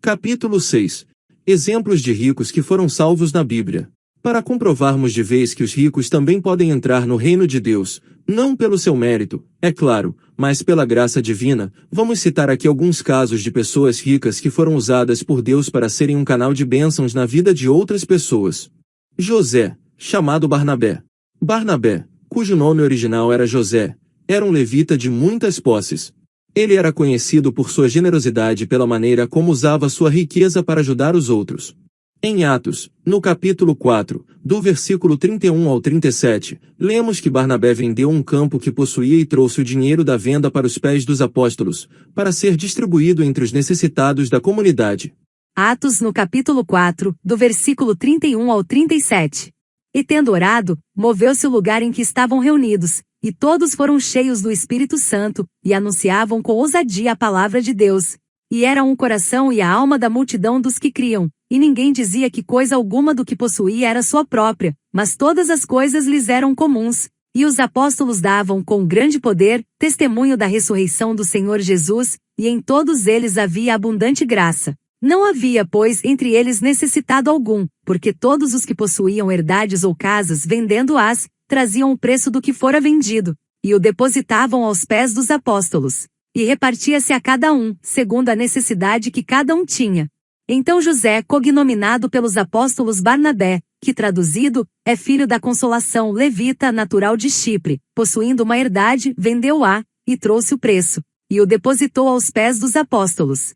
Capítulo 6. Exemplos de ricos que foram salvos na Bíblia. Para comprovarmos de vez que os ricos também podem entrar no reino de Deus, não pelo seu mérito, é claro, mas pela graça divina, vamos citar aqui alguns casos de pessoas ricas que foram usadas por Deus para serem um canal de bênçãos na vida de outras pessoas. José, chamado Barnabé. Barnabé, cujo nome original era José, era um levita de muitas posses. Ele era conhecido por sua generosidade pela maneira como usava sua riqueza para ajudar os outros. Em Atos, no capítulo 4, do versículo 31 ao 37, lemos que Barnabé vendeu um campo que possuía e trouxe o dinheiro da venda para os pés dos apóstolos, para ser distribuído entre os necessitados da comunidade. Atos no capítulo 4, do versículo 31 ao 37. E tendo orado, moveu-se o lugar em que estavam reunidos, e todos foram cheios do Espírito Santo, e anunciavam com ousadia a palavra de Deus. E era um coração e a alma da multidão dos que criam, e ninguém dizia que coisa alguma do que possuía era sua própria, mas todas as coisas lhes eram comuns. E os apóstolos davam com grande poder testemunho da ressurreição do Senhor Jesus, e em todos eles havia abundante graça. Não havia, pois, entre eles necessitado algum, porque todos os que possuíam herdades ou casas vendendo-as, traziam o preço do que fora vendido, e o depositavam aos pés dos apóstolos. E repartia-se a cada um, segundo a necessidade que cada um tinha. Então José, cognominado pelos apóstolos Barnabé, que traduzido, é filho da consolação, levita natural de Chipre, possuindo uma herdade, vendeu-a, e trouxe o preço, e o depositou aos pés dos apóstolos.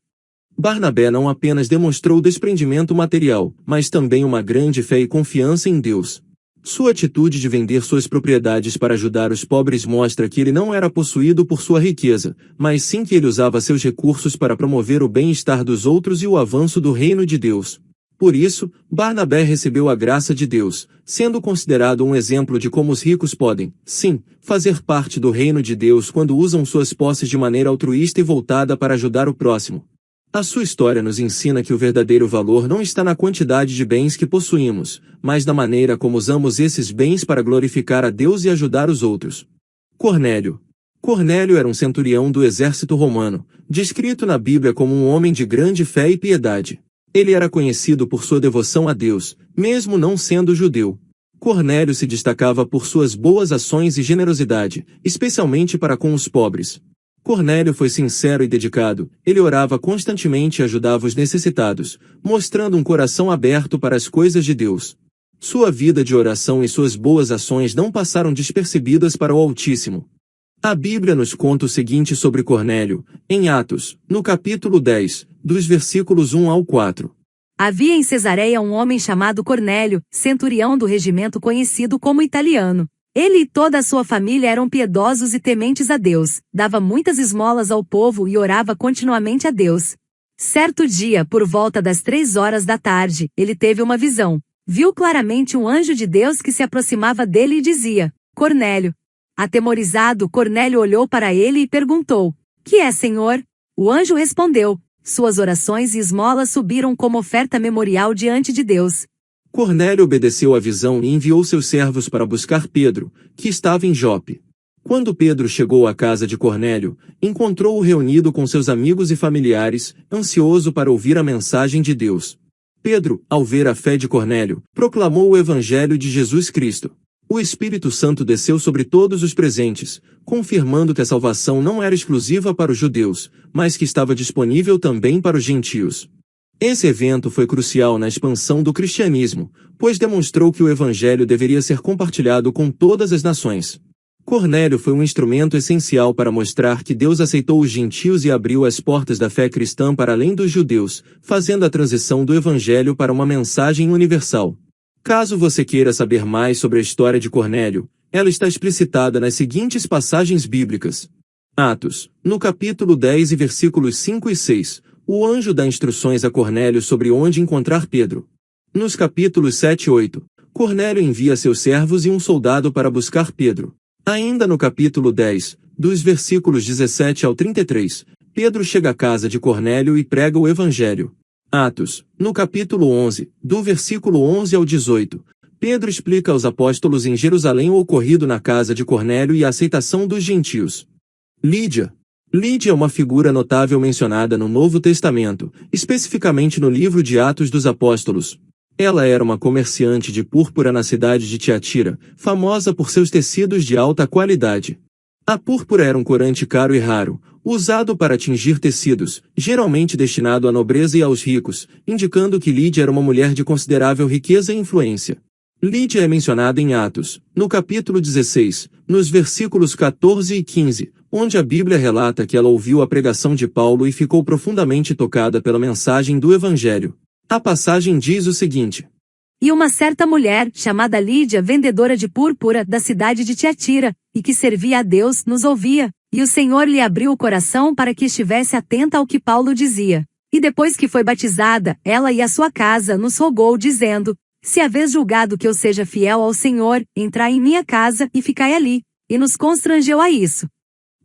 Barnabé não apenas demonstrou desprendimento material, mas também uma grande fé e confiança em Deus. Sua atitude de vender suas propriedades para ajudar os pobres mostra que ele não era possuído por sua riqueza, mas sim que ele usava seus recursos para promover o bem-estar dos outros e o avanço do reino de Deus. Por isso, Barnabé recebeu a graça de Deus, sendo considerado um exemplo de como os ricos podem, sim, fazer parte do reino de Deus quando usam suas posses de maneira altruísta e voltada para ajudar o próximo. A sua história nos ensina que o verdadeiro valor não está na quantidade de bens que possuímos, mas na maneira como usamos esses bens para glorificar a Deus e ajudar os outros. Cornélio. Cornélio era um centurião do exército romano, descrito na Bíblia como um homem de grande fé e piedade. Ele era conhecido por sua devoção a Deus, mesmo não sendo judeu. Cornélio se destacava por suas boas ações e generosidade, especialmente para com os pobres. Cornélio foi sincero e dedicado, ele orava constantemente e ajudava os necessitados, mostrando um coração aberto para as coisas de Deus. Sua vida de oração e suas boas ações não passaram despercebidas para o Altíssimo. A Bíblia nos conta o seguinte sobre Cornélio, em Atos, no capítulo 10, dos versículos 1 ao 4. Havia em Cesareia um homem chamado Cornélio, centurião do regimento conhecido como italiano. Ele e toda a sua família eram piedosos e tementes a Deus, dava muitas esmolas ao povo e orava continuamente a Deus. Certo dia, por volta das 3 horas da tarde, ele teve uma visão. Viu claramente um anjo de Deus que se aproximava dele e dizia: Cornélio. Atemorizado, Cornélio olhou para ele e perguntou: Que é, Senhor? O anjo respondeu: Suas orações e esmolas subiram como oferta memorial diante de Deus. Cornélio obedeceu à visão e enviou seus servos para buscar Pedro, que estava em Jope. Quando Pedro chegou à casa de Cornélio, encontrou-o reunido com seus amigos e familiares, ansioso para ouvir a mensagem de Deus. Pedro, ao ver a fé de Cornélio, proclamou o Evangelho de Jesus Cristo. O Espírito Santo desceu sobre todos os presentes, confirmando que a salvação não era exclusiva para os judeus, mas que estava disponível também para os gentios. Esse evento foi crucial na expansão do cristianismo, pois demonstrou que o Evangelho deveria ser compartilhado com todas as nações. Cornélio foi um instrumento essencial para mostrar que Deus aceitou os gentios e abriu as portas da fé cristã para além dos judeus, fazendo a transição do Evangelho para uma mensagem universal. Caso você queira saber mais sobre a história de Cornélio, ela está explicitada nas seguintes passagens bíblicas. Atos, no capítulo 10 e versículos 5 e 6, o anjo dá instruções a Cornélio sobre onde encontrar Pedro. Nos capítulos 7 e 8, Cornélio envia seus servos e um soldado para buscar Pedro. Ainda no capítulo 10, dos versículos 17 ao 33, Pedro chega à casa de Cornélio e prega o Evangelho. Atos, no capítulo 11, do versículo 11 ao 18, Pedro explica aos apóstolos em Jerusalém o ocorrido na casa de Cornélio e a aceitação dos gentios. Lídia. Lídia é uma figura notável mencionada no Novo Testamento, especificamente no livro de Atos dos Apóstolos. Ela era uma comerciante de púrpura na cidade de Tiatira, famosa por seus tecidos de alta qualidade. A púrpura era um corante caro e raro, usado para tingir tecidos, geralmente destinado à nobreza e aos ricos, indicando que Lídia era uma mulher de considerável riqueza e influência. Lídia é mencionada em Atos, no capítulo 16, nos versículos 14 e 15, onde a Bíblia relata que ela ouviu a pregação de Paulo e ficou profundamente tocada pela mensagem do Evangelho. A passagem diz o seguinte: E uma certa mulher, chamada Lídia, vendedora de púrpura, da cidade de Tiatira, e que servia a Deus, nos ouvia, e o Senhor lhe abriu o coração para que estivesse atenta ao que Paulo dizia. E depois que foi batizada, ela e a sua casa nos rogou, dizendo: Se haveis julgado que eu seja fiel ao Senhor, entrai em minha casa e ficai ali. E nos constrangeu a isso.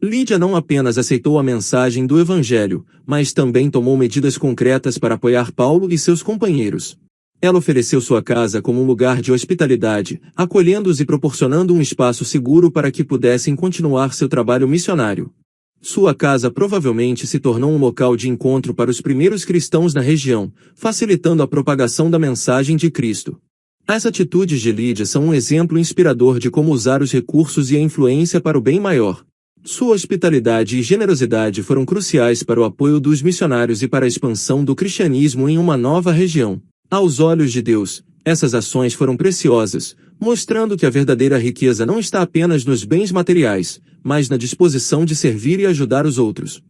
Lídia não apenas aceitou a mensagem do Evangelho, mas também tomou medidas concretas para apoiar Paulo e seus companheiros. Ela ofereceu sua casa como um lugar de hospitalidade, acolhendo-os e proporcionando um espaço seguro para que pudessem continuar seu trabalho missionário. Sua casa provavelmente se tornou um local de encontro para os primeiros cristãos na região, facilitando a propagação da mensagem de Cristo. As atitudes de Lídia são um exemplo inspirador de como usar os recursos e a influência para o bem maior. Sua hospitalidade e generosidade foram cruciais para o apoio dos missionários e para a expansão do cristianismo em uma nova região. Aos olhos de Deus, essas ações foram preciosas, mostrando que a verdadeira riqueza não está apenas nos bens materiais, mas na disposição de servir e ajudar os outros.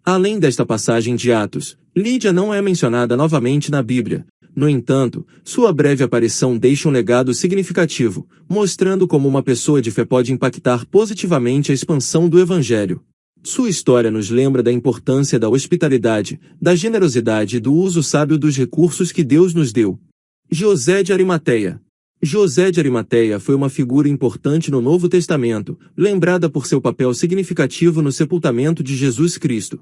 Além desta passagem de Atos, Lídia não é mencionada novamente na Bíblia. No entanto, sua breve aparição deixa um legado significativo, mostrando como uma pessoa de fé pode impactar positivamente a expansão do Evangelho. Sua história nos lembra da importância da hospitalidade, da generosidade e do uso sábio dos recursos que Deus nos deu. José de Arimateia. José de Arimateia foi uma figura importante no Novo Testamento, lembrada por seu papel significativo no sepultamento de Jesus Cristo.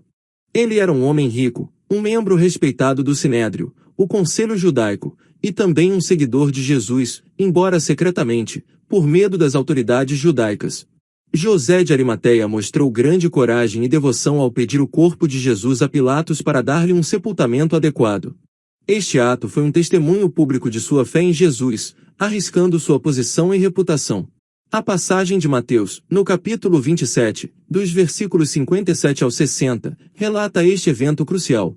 Ele era um homem rico, um membro respeitado do Sinédrio, o Conselho Judaico, e também um seguidor de Jesus, embora secretamente, por medo das autoridades judaicas. José de Arimateia mostrou grande coragem e devoção ao pedir o corpo de Jesus a Pilatos para dar-lhe um sepultamento adequado. Este ato foi um testemunho público de sua fé em Jesus, arriscando sua posição e reputação. A passagem de Mateus, no capítulo 27, dos versículos 57 ao 60, relata este evento crucial.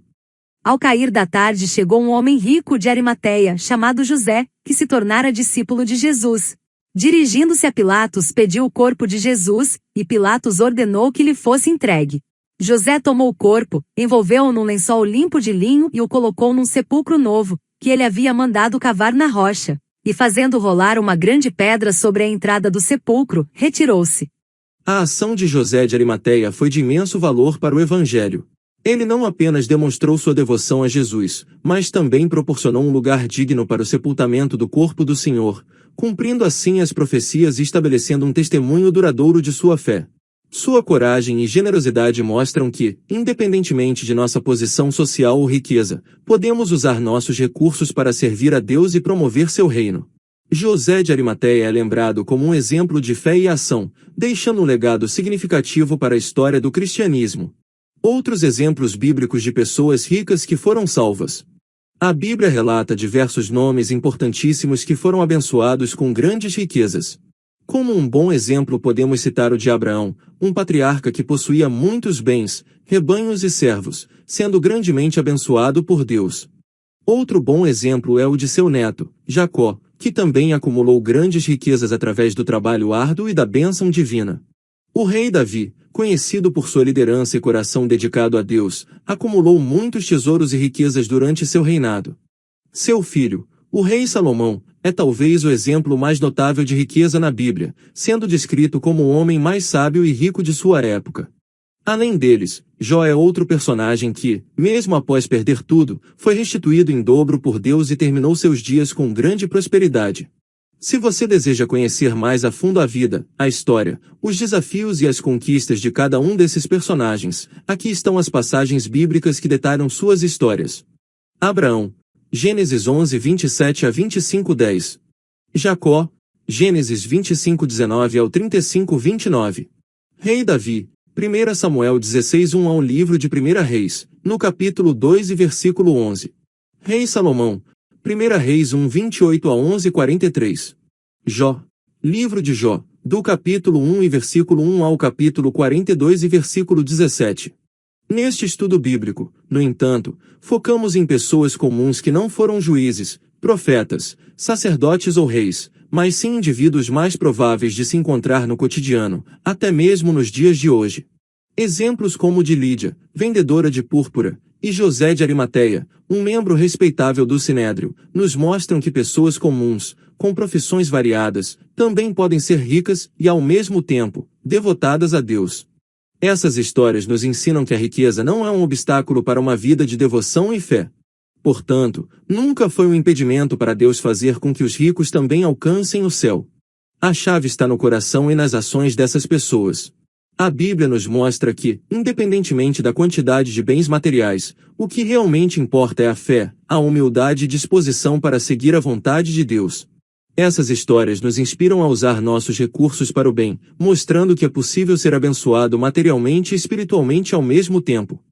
Ao cair da tarde chegou um homem rico de Arimateia, chamado José, que se tornara discípulo de Jesus. Dirigindo-se a Pilatos, pediu o corpo de Jesus, e Pilatos ordenou que lhe fosse entregue. José tomou o corpo, envolveu-o num lençol limpo de linho e o colocou num sepulcro novo, que ele havia mandado cavar na rocha. E fazendo rolar uma grande pedra sobre a entrada do sepulcro, retirou-se. A ação de José de Arimateia foi de imenso valor para o Evangelho. Ele não apenas demonstrou sua devoção a Jesus, mas também proporcionou um lugar digno para o sepultamento do corpo do Senhor, cumprindo assim as profecias e estabelecendo um testemunho duradouro de sua fé. Sua coragem e generosidade mostram que, independentemente de nossa posição social ou riqueza, podemos usar nossos recursos para servir a Deus e promover seu reino. José de Arimateia é lembrado como um exemplo de fé e ação, deixando um legado significativo para a história do cristianismo. Outros exemplos bíblicos de pessoas ricas que foram salvas. A Bíblia relata diversos nomes importantíssimos que foram abençoados com grandes riquezas. Como um bom exemplo podemos citar o de Abraão, um patriarca que possuía muitos bens, rebanhos e servos, sendo grandemente abençoado por Deus. Outro bom exemplo é o de seu neto, Jacó, que também acumulou grandes riquezas através do trabalho árduo e da bênção divina. O rei Davi, conhecido por sua liderança e coração dedicado a Deus, acumulou muitos tesouros e riquezas durante seu reinado. Seu filho, o rei Salomão, é talvez o exemplo mais notável de riqueza na Bíblia, sendo descrito como o homem mais sábio e rico de sua época. Além deles, Jó é outro personagem que, mesmo após perder tudo, foi restituído em dobro por Deus e terminou seus dias com grande prosperidade. Se você deseja conhecer mais a fundo a vida, a história, os desafios e as conquistas de cada um desses personagens, aqui estão as passagens bíblicas que detalham suas histórias. Abraão, Gênesis 11, 27 a 25, 10. Jacó, Gênesis 25, 19 ao 35, 29. Rei Davi, 1 Samuel 16, 1 ao livro de 1 Reis, no capítulo 2 e versículo 11. Rei Salomão, 1 Reis 1, 28 a 11 e 43. Jó, livro de Jó, do capítulo 1 e versículo 1 ao capítulo 42 e versículo 17. Neste estudo bíblico, no entanto, focamos em pessoas comuns que não foram juízes, profetas, sacerdotes ou reis, mas sim indivíduos mais prováveis de se encontrar no cotidiano, até mesmo nos dias de hoje. Exemplos como o de Lídia, vendedora de púrpura, e José de Arimateia, um membro respeitável do Sinédrio, nos mostram que pessoas comuns, com profissões variadas, também podem ser ricas e, ao mesmo tempo, devotadas a Deus. Essas histórias nos ensinam que a riqueza não é um obstáculo para uma vida de devoção e fé. Portanto, nunca foi um impedimento para Deus fazer com que os ricos também alcancem o céu. A chave está no coração e nas ações dessas pessoas. A Bíblia nos mostra que, independentemente da quantidade de bens materiais, o que realmente importa é a fé, a humildade e disposição para seguir a vontade de Deus. Essas histórias nos inspiram a usar nossos recursos para o bem, mostrando que é possível ser abençoado materialmente e espiritualmente ao mesmo tempo.